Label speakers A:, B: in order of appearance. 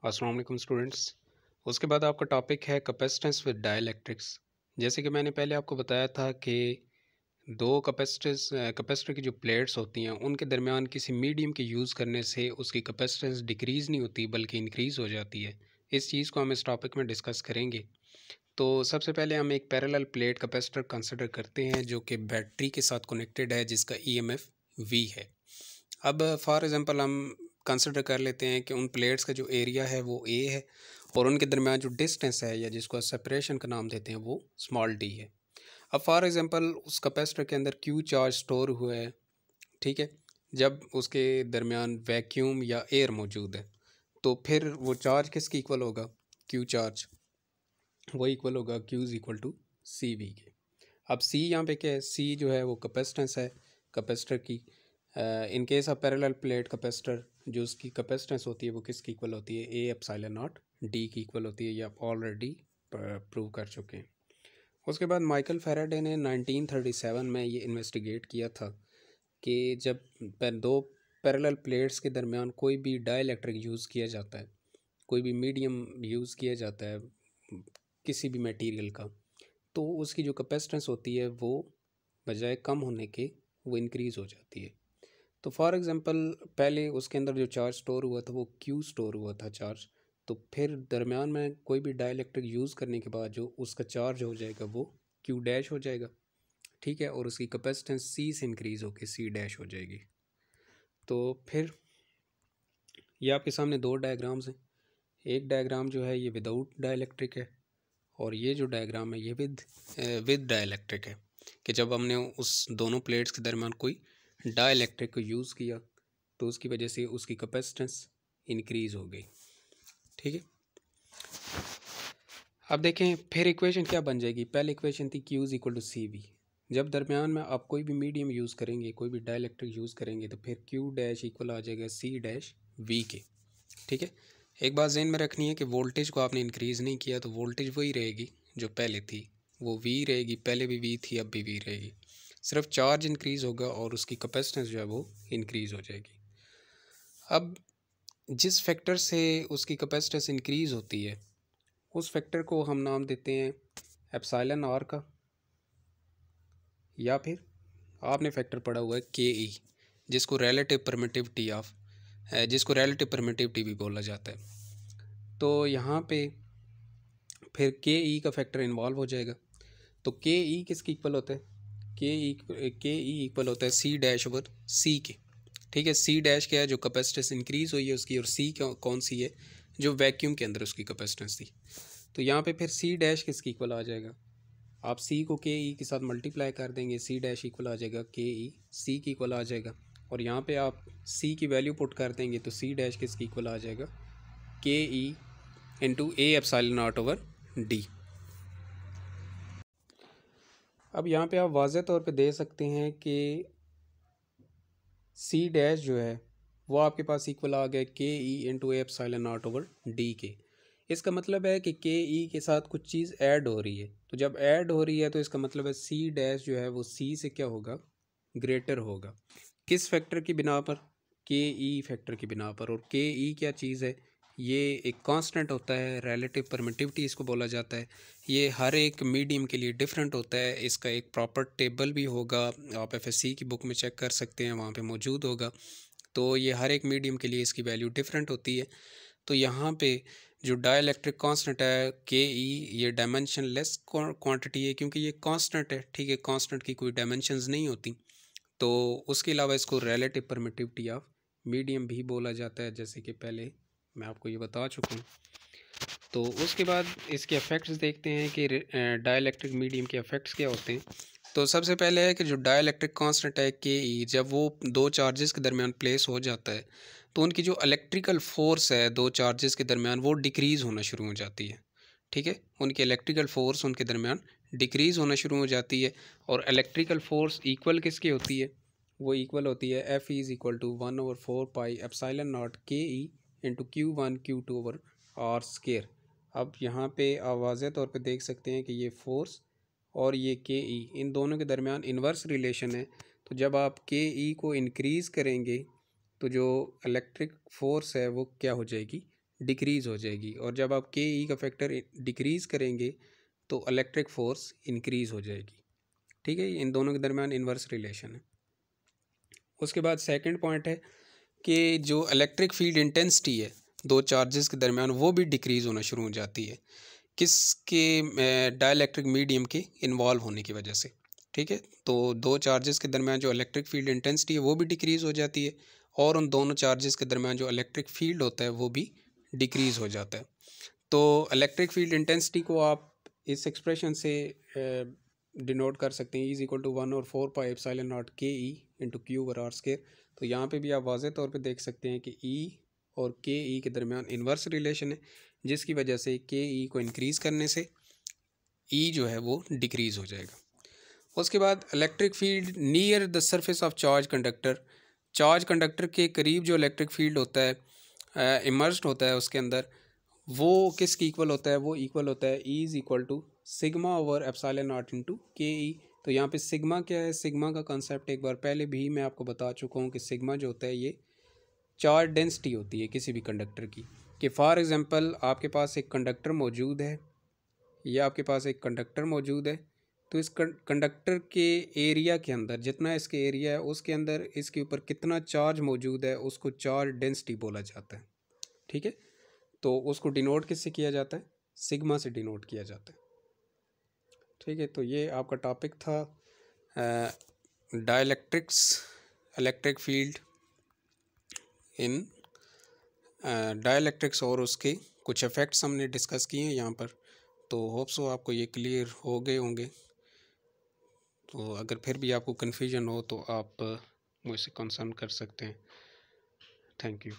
A: अस्सलाम वालेकुम स्टूडेंट्स। उसके बाद आपका टॉपिक है कैपेसिटेंस विद डाइलेक्ट्रिक्स। जैसे कि मैंने पहले आपको बताया था कि दो कैपेसिटर की जो प्लेट्स होती हैं उनके दरमियान किसी मीडियम के यूज़ करने से उसकी कैपेसिटेंस डिक्रीज़ नहीं होती बल्कि इंक्रीज़ हो जाती है। इस चीज़ को हम इस टॉपिक में डिस्कस करेंगे। तो सबसे पहले हम एक पैरेलल प्लेट कैपेसिटर कंसिडर करते हैं जो कि बैटरी के साथ कनेक्टेड है, जिसका ईएमएफ वी है। अब फॉर एग्ज़ाम्पल हम कंसिडर कर लेते हैं कि उन प्लेट्स का जो एरिया है वो ए है और उनके दरमियान जो डिस्टेंस है या जिसको सेपरेशन का नाम देते हैं वो स्मॉल डी है। अब फॉर एग्ज़ाम्पल उस कैपेसिटर के अंदर क्यू चार्ज स्टोर हुआ है, ठीक है। जब उसके दरमियान वैक्यूम या एयर मौजूद है तो फिर वो चार्ज किसकी इक्वल होगा? क्यू चार्ज, वो इक्वल होगा Q is equal to C V के। अब सी यहाँ पे क्या है? सी जो है वो कैपेसिटेंस है कैपेसिटर की। In case of parallel plate capacitor जो उसकी कैपेसिटेंस होती है वो किसकी इक्वल होती है? ए एप्सिलॉन नॉट डी की इक्वल होती है। ये आप ऑलरेडी प्रूव कर चुके हैं। उसके बाद माइकल फैराडे ने 1937 में ये इन्वेस्टिगेट किया था कि जब दो पैरेलल प्लेट्स के दरमियान कोई भी डाइलेक्ट्रिक यूज़ किया जाता है, कोई भी मीडियम यूज़ किया जाता है किसी भी मटेरियल का, तो उसकी जो कैपेसिटेंस होती है वो बजाय कम होने के वो इंक्रीज़ हो जाती है। तो फॉर एग्ज़ाम्पल पहले उसके अंदर जो चार्ज स्टोर हुआ था वो क्यू स्टोर हुआ था चार्ज, तो फिर दरमियान में कोई भी डाइलेक्ट्रिक यूज़ करने के बाद जो उसका चार्ज हो जाएगा वो क्यू डैश हो जाएगा, ठीक है। और उसकी कैपेसिटेंस सी से इंक्रीज़ होकर सी डैश हो जाएगी। तो फिर ये आपके सामने दो डायग्राम्स हैं। एक डायग्राम जो है ये विदाउट डाइलेक्ट्रिक है और ये जो डायग्राम है ये विद डाइलेक्ट्रिक है कि जब हमने उस दोनों प्लेट्स के दरमियान कोई डाइलेक्ट्रिक को यूज़ किया तो उसकी वजह से उसकी कैपेसिटेंस इंक्रीज़ हो गई, ठीक है। अब देखें फिर इक्वेशन क्या बन जाएगी। पहले इक्वेशन थी Q is equal to C V. जब दरमियान में आप कोई भी मीडियम यूज़ करेंगे, कोई भी डाइलेक्ट्रिक यूज़ करेंगे तो फिर Q डैश इक्वल आ जाएगा सी डैश वी के, ठीक है। एक बात ज़हन में रखनी है कि वोल्टेज को आपने इंक्रीज़ नहीं किया तो वोल्टेज वही रहेगी जो पहले थी, वो वी रहेगी। पहले भी वी थी, अब भी वी रहेगी। सिर्फ चार्ज इंक्रीज़ होगा और उसकी कैपेसिटेंस जो है वो इंक्रीज़ हो जाएगी। अब जिस फैक्टर से उसकी कैपेसिटेंस इंक्रीज़ होती है उस फैक्टर को हम नाम देते हैं एप्सिलॉन आर का, या फिर आपने फैक्टर पढ़ा हुआ है के ई, जिसको रिलेटिव परमिटिविटी भी बोला जाता है। तो यहाँ पे फिर के ई का फैक्टर इन्वॉल्व हो जाएगा। तो के ई किसकी इक्वल होता है? के ई इक्वल होता है सी डैश ओवर सी के, ठीक है। सी डैश क्या है? जो कैपेसिटेंस इंक्रीज़ हुई है उसकी, और सी कौन सी है? जो वैक्यूम के अंदर उसकी कैपेसिटेंस थी। तो यहाँ पे फिर सी डैश किसकी इक्वल आ जाएगा? आप सी को के ई के साथ मल्टीप्लाई कर देंगे, सी डैश इक्वल आ जाएगा के ई सी की इक्वल आ जाएगा। और यहाँ पे आप सी की वैल्यू पुट कर देंगे तो सी डैश किसकी इक्वल आ जाएगा? के E into A epsilon not over D. अब यहाँ पे आप वाज़ेह तौर पे दे सकते हैं कि सी डैश जो है वो आपके पास इक्वल आ गया के E into A epsilon not over D के। इसका मतलब है कि के ई के साथ कुछ चीज़ ऐड हो रही है, तो जब ऐड हो रही है तो इसका मतलब है सी डैश जो है वो सी से क्या होगा? ग्रेटर होगा। किस फैक्टर की बिना पर? के ई फैक्टर की बिना पर। और के ई क्या चीज़ है? ये एक कांस्टेंट होता है, रिलेटिव परमिटिविटी इसको बोला जाता है। ये हर एक मीडियम के लिए डिफरेंट होता है। इसका एक प्रॉपर टेबल भी होगा, आप एफएससी की बुक में चेक कर सकते हैं, वहाँ पे मौजूद होगा। तो ये हर एक मीडियम के लिए इसकी वैल्यू डिफरेंट होती है। तो यहाँ पे जो डाइलेक्ट्रिक कांस्टेंट है के ई, ये डायमेंशन लेस क्वांटिटी है क्योंकि ये कांस्टेंट है, ठीक है। कांस्टेंट की कोई डायमेंशंस नहीं होती। तो उसके अलावा इसको रिलेटिव परमिटिविटी ऑफ मीडियम भी बोला जाता है, जैसे कि पहले मैं आपको ये बता चुका हूँ। तो उसके बाद इसके इफ़ेक्ट्स देखते हैं कि डाइलेक्ट्रिक मीडियम के इफ़ेक्ट्स क्या होते हैं। तो सबसे पहले है कि जो डाइलेक्ट्रिक कांस्टेंट है के ई, जब वो दो चार्जेस के दरमियान प्लेस हो जाता है तो उनकी जो इलेक्ट्रिकल फोर्स है दो चार्जेस के दरमियान वो डिक्रीज़ होना शुरू हो जाती है, ठीक है। उनकी इलेक्ट्रिकल फोर्स उनके दरमियान डिक्रीज़ होना शुरू हो जाती है। और इलेक्ट्रिकल फोर्स इक्वल किसकी होती है? वो इक्वल होती है F is equal to 1/4 pi epsilon not K E into Q1 Q2 over R square. अब यहाँ पे वाज़ेह तौर पे देख सकते हैं कि ये फोर्स और ये के ई इन दोनों के दरमियान इन्वर्स रिलेशन है। तो जब आप के ई को इंक्रीज़ करेंगे तो जो इलेक्ट्रिक फोर्स है वो क्या हो जाएगी? डिक्रीज़ हो जाएगी, और जब आप के ई का फैक्टर डिक्रीज़ करेंगे तो इलेक्ट्रिक फोर्स इंक्रीज़ हो जाएगी। ठीक है, इन दोनों के दरमियान इन्वर्स रिलेशन है। उसके बाद सेकंड पॉइंट है कि जो इलेक्ट्रिक फील्ड इंटेंसिटी है दो चार्जेस के दरमियान वो भी डिक्रीज़ होना शुरू हो जाती है, किसके डाइलेक्ट्रिक मीडियम के इन्वॉल्व होने की वजह से। ठीक है, तो दो चार्जेस के दरमियान जो इलेक्ट्रिक फील्ड इंटेंसिटी है वो भी डिक्रीज़ हो जाती है, और उन दोनों चार्जेस के दरमियान जो इलेक्ट्रिक फील्ड होता है वो भी डिक्रीज़ हो जाता है। तो इलेक्ट्रिक फील्ड इंटेंसिटी को आप इस एक्सप्रेशन से डिनोट कर सकते हैं, इज इक्वल टू 1/4πε0 के ई into Q over R square. तो यहाँ पे भी आप वाज़ेह तौर पे देख सकते हैं कि ई और के ई के दरमियान इन्वर्स रिलेशन है, जिसकी वजह से के ई को इंक्रीज़ करने से ई जो है वो डिक्रीज़ हो जाएगा। उसके बाद electric field near the surface of charge conductor, charge conductor के करीब जो इलेक्ट्रिक फील्ड होता है इमर्स्ड होता है उसके अंदर, वो किसकी इक्वल होता है, वो इक्वल होता है E is equal to sigma over epsilon not into K E. तो यहाँ पे सिग्मा क्या है, सिग्मा का कंसेप्ट एक बार पहले भी मैं आपको बता चुका हूँ कि सिग्मा जो होता है ये चार्ज डेंसिटी होती है किसी भी कंडक्टर की। कि फॉर एग्जांपल आपके पास एक कंडक्टर मौजूद है, या आपके पास एक कंडक्टर मौजूद है, तो इस कंडक्टर के एरिया के अंदर जितना इसके एरिया है उसके अंदर इसके ऊपर कितना चार्ज मौजूद है उसको चार्ज डेंसिटी बोला जाता है। ठीक है, तो उसको डिनोट किससे किया जाता है, सिग्मा से डिनोट किया जाता है। ठीक है, तो ये आपका टॉपिक था डाइलेक्ट्रिक्स, इलेक्ट्रिक फील्ड इन डाइलेक्ट्रिक्स, और उसके कुछ इफ़ेक्ट्स हमने डिस्कस किए हैं यहाँ पर। तो होप सो आपको ये क्लियर हो गए होंगे। तो अगर फिर भी आपको कन्फ्यूजन हो तो आप मुझसे कंसर्न कर सकते हैं। Thank you.